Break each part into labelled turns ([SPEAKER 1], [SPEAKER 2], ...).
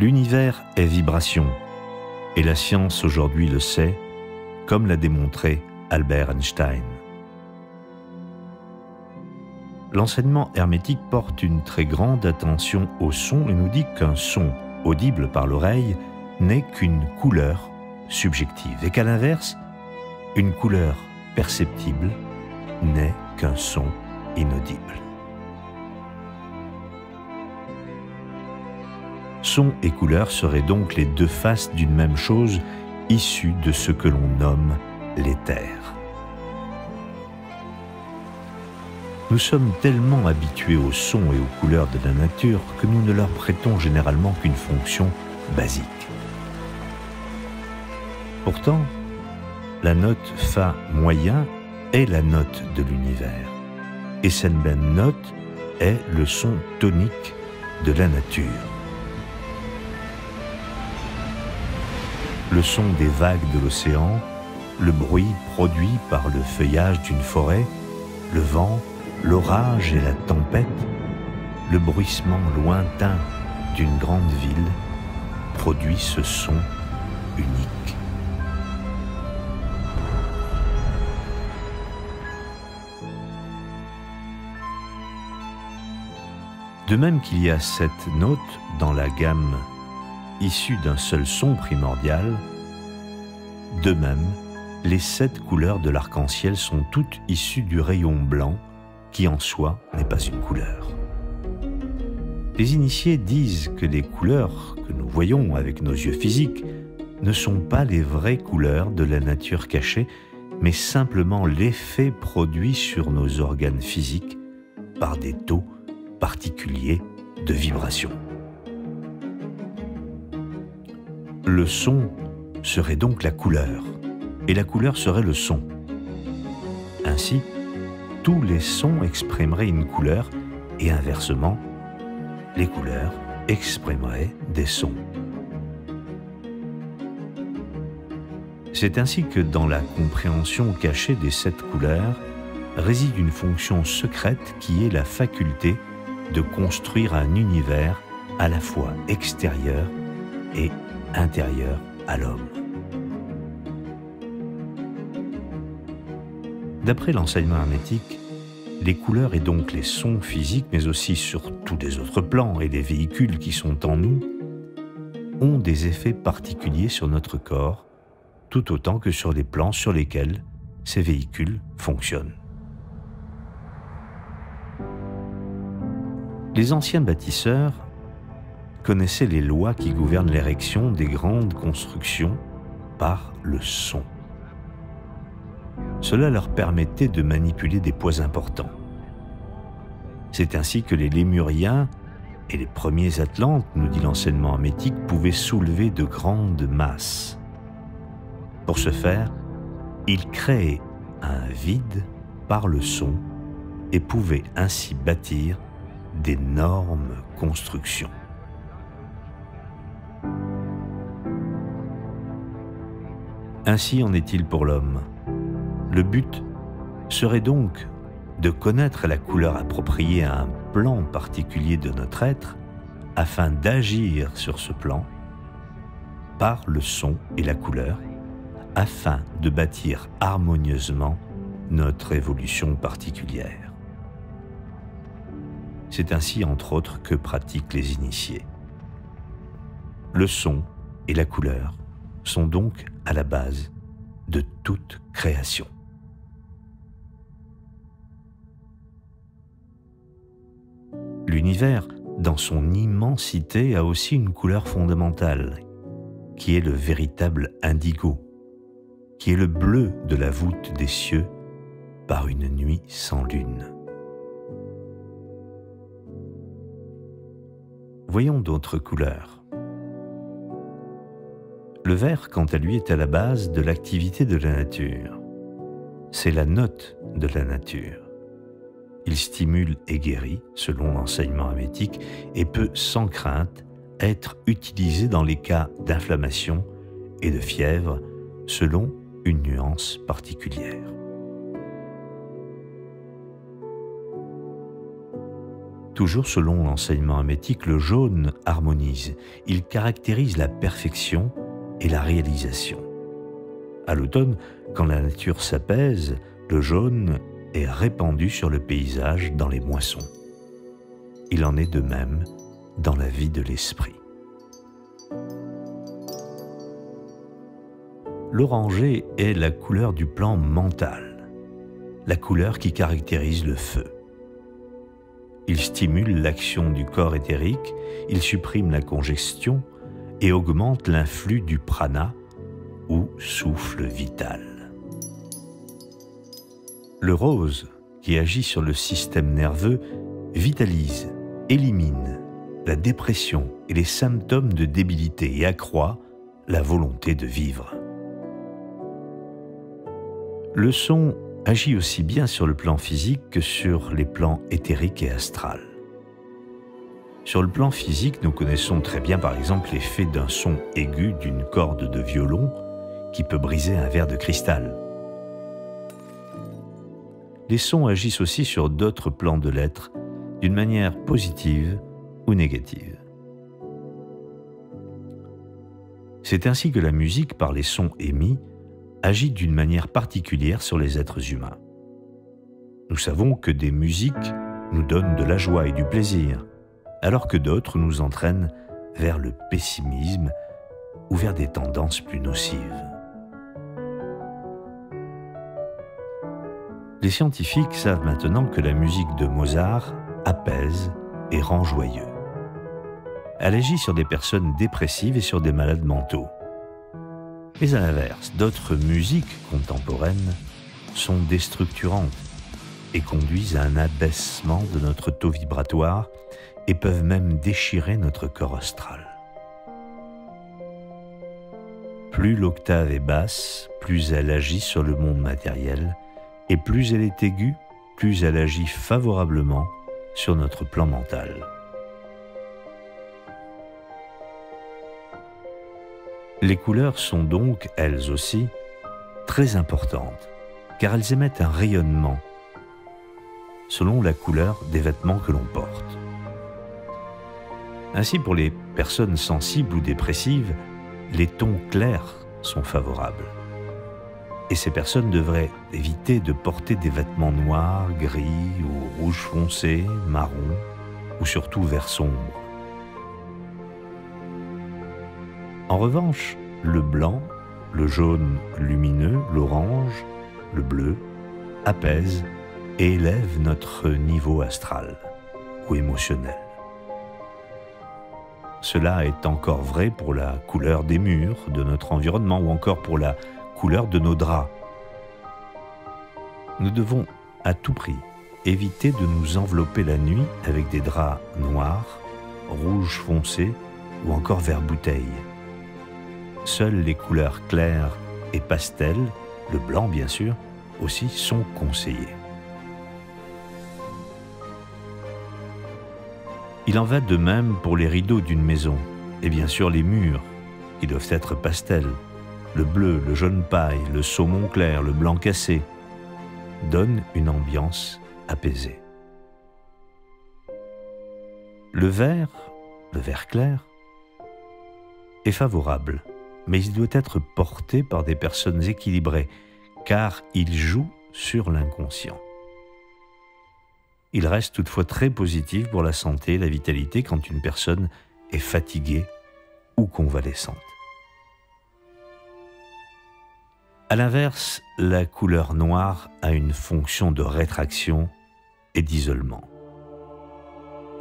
[SPEAKER 1] L'univers est vibration, et la science aujourd'hui le sait, comme l'a démontré Albert Einstein. L'enseignement hermétique porte une très grande attention au son et nous dit qu'un son audible par l'oreille n'est qu'une couleur subjective et qu'à l'inverse, une couleur perceptible n'est qu'un son inaudible. Son et couleur seraient donc les deux faces d'une même chose issue de ce que l'on nomme l'éther. Nous sommes tellement habitués aux sons et aux couleurs de la nature que nous ne leur prêtons généralement qu'une fonction basique. Pourtant, la note Fa moyen est la note de l'univers, et cette même note est le son tonique de la nature. Le son des vagues de l'océan, le bruit produit par le feuillage d'une forêt, le vent, l'orage et la tempête, le bruissement lointain d'une grande ville produit ce son unique. De même qu'il y a 7 notes dans la gamme issue d'un seul son primordial, de même, les 7 couleurs de l'arc-en-ciel sont toutes issues du rayon blanc, qui en soi n'est pas une couleur. Les initiés disent que les couleurs que nous voyons avec nos yeux physiques ne sont pas les vraies couleurs de la nature cachée, mais simplement l'effet produit sur nos organes physiques par des taux particuliers de vibration. Le son serait donc la couleur, et la couleur serait le son. Ainsi, tous les sons exprimeraient une couleur, et inversement, les couleurs exprimeraient des sons. C'est ainsi que dans la compréhension cachée des 7 couleurs réside une fonction secrète qui est la faculté de construire un univers à la fois extérieur et intérieur à l'homme. D'après l'enseignement hermétique, les couleurs et donc les sons physiques, mais aussi sur tous les autres plans et les véhicules qui sont en nous, ont des effets particuliers sur notre corps, tout autant que sur les plans sur lesquels ces véhicules fonctionnent. Les anciens bâtisseurs connaissaient les lois qui gouvernent l'érection des grandes constructions par le son. Cela leur permettait de manipuler des poids importants. C'est ainsi que les Lémuriens et les premiers Atlantes, nous dit l'enseignement hermétique, pouvaient soulever de grandes masses. Pour ce faire, ils créaient un vide par le son et pouvaient ainsi bâtir d'énormes constructions. Ainsi en est-il pour l'homme. Le but serait donc de connaître la couleur appropriée à un plan particulier de notre être afin d'agir sur ce plan par le son et la couleur afin de bâtir harmonieusement notre évolution particulière. C'est ainsi, entre autres, que pratiquent les initiés. Le son et la couleur sont donc à la base de toute création. L'univers, dans son immensité, a aussi une couleur fondamentale, qui est le véritable indigo, qui est le bleu de la voûte des cieux par une nuit sans lune. Voyons d'autres couleurs. Le vert, quant à lui, est à la base de l'activité de la nature. C'est la note de la nature. Il stimule et guérit, selon l'enseignement hermétique, et peut, sans crainte, être utilisé dans les cas d'inflammation et de fièvre, selon une nuance particulière. Toujours selon l'enseignement hermétique, le jaune harmonise. Il caractérise la perfection et la réalisation. À l'automne, quand la nature s'apaise, le jaune est répandu sur le paysage dans les moissons. Il en est de même dans la vie de l'esprit. L'orangé est la couleur du plan mental, la couleur qui caractérise le feu. Il stimule l'action du corps éthérique, il supprime la congestion et augmente l'influx du prana, ou souffle vital. Le rose, qui agit sur le système nerveux, vitalise, élimine la dépression et les symptômes de débilité et accroît la volonté de vivre. Le son agit aussi bien sur le plan physique que sur les plans éthériques et astral. Sur le plan physique, nous connaissons très bien par exemple l'effet d'un son aigu d'une corde de violon qui peut briser un verre de cristal. Les sons agissent aussi sur d'autres plans de l'être d'une manière positive ou négative. C'est ainsi que la musique, par les sons émis, agit d'une manière particulière sur les êtres humains. Nous savons que des musiques nous donnent de la joie et du plaisir, alors que d'autres nous entraînent vers le pessimisme ou vers des tendances plus nocives. Les scientifiques savent maintenant que la musique de Mozart apaise et rend joyeux. Elle agit sur des personnes dépressives et sur des malades mentaux. Mais à l'inverse, d'autres musiques contemporaines sont déstructurantes et conduisent à un abaissement de notre taux vibratoire et peuvent même déchirer notre corps astral. Plus l'octave est basse, plus elle agit sur le monde matériel, et plus elle est aiguë, plus elle agit favorablement sur notre plan mental. Les couleurs sont donc, elles aussi, très importantes, car elles émettent un rayonnement selon la couleur des vêtements que l'on porte. Ainsi, pour les personnes sensibles ou dépressives, les tons clairs sont favorables. Et ces personnes devraient éviter de porter des vêtements noirs, gris ou rouge foncé, marron ou surtout vert sombre. En revanche, le blanc, le jaune lumineux, l'orange, le bleu apaisent et élèvent notre niveau astral ou émotionnel. Cela est encore vrai pour la couleur des murs de notre environnement ou encore pour la couleur de nos draps. Nous devons à tout prix éviter de nous envelopper la nuit avec des draps noirs, rouge foncé ou encore vert bouteille. Seules les couleurs claires et pastel, le blanc bien sûr, aussi sont conseillées. Il en va de même pour les rideaux d'une maison et bien sûr les murs, qui doivent être pastels. Le bleu, le jaune paille, le saumon clair, le blanc cassé donnent une ambiance apaisée. Le vert clair, est favorable, mais il doit être porté par des personnes équilibrées, car il joue sur l'inconscient. Il reste toutefois très positif pour la santé et la vitalité quand une personne est fatiguée ou convalescente. À l'inverse, la couleur noire a une fonction de rétraction et d'isolement.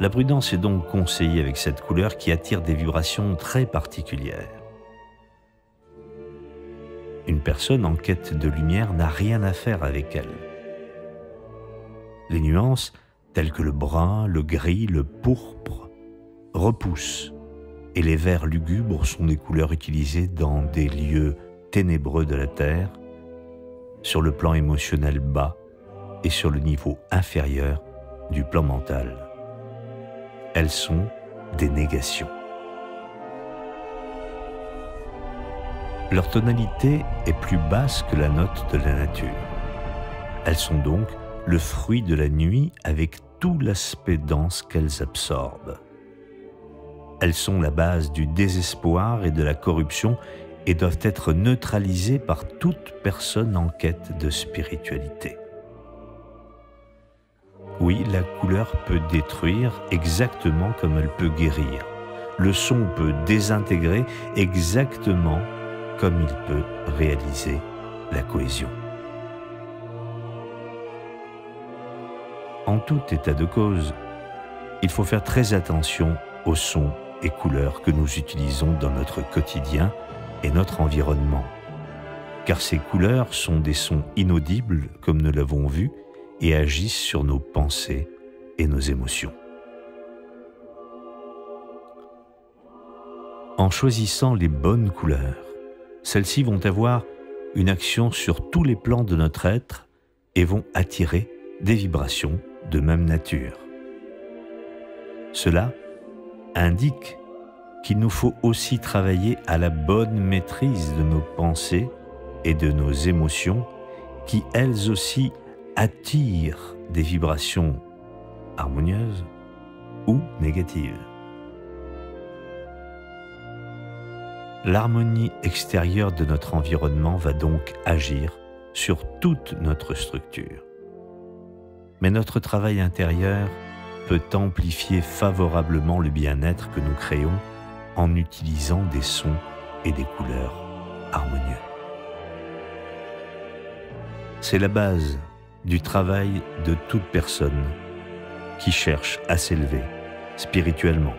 [SPEAKER 1] La prudence est donc conseillée avec cette couleur qui attire des vibrations très particulières. Une personne en quête de lumière n'a rien à faire avec elle. Les nuances, telles que le brun, le gris, le pourpre, repoussent, et les verts lugubres sont des couleurs utilisées dans des lieux ténébreux de la terre, sur le plan émotionnel bas et sur le niveau inférieur du plan mental. Elles sont des négations. Leur tonalité est plus basse que la note de la nature. Elles sont donc le fruit de la nuit avec tout l'aspect dense qu'elles absorbent. Elles sont la base du désespoir et de la corruption et doivent être neutralisées par toute personne en quête de spiritualité. Oui, la couleur peut détruire exactement comme elle peut guérir. Le son peut désintégrer exactement comme il peut réaliser la cohésion. En tout état de cause, il faut faire très attention aux sons et couleurs que nous utilisons dans notre quotidien et notre environnement, car ces couleurs sont des sons inaudibles, comme nous l'avons vu, et agissent sur nos pensées et nos émotions. En choisissant les bonnes couleurs, celles-ci vont avoir une action sur tous les plans de notre être et vont attirer des vibrations de même nature. Cela indique qu'il nous faut aussi travailler à la bonne maîtrise de nos pensées et de nos émotions qui, elles aussi, attirent des vibrations harmonieuses ou négatives. L'harmonie extérieure de notre environnement va donc agir sur toute notre structure. Mais notre travail intérieur peut amplifier favorablement le bien-être que nous créons en utilisant des sons et des couleurs harmonieux. C'est la base du travail de toute personne qui cherche à s'élever spirituellement.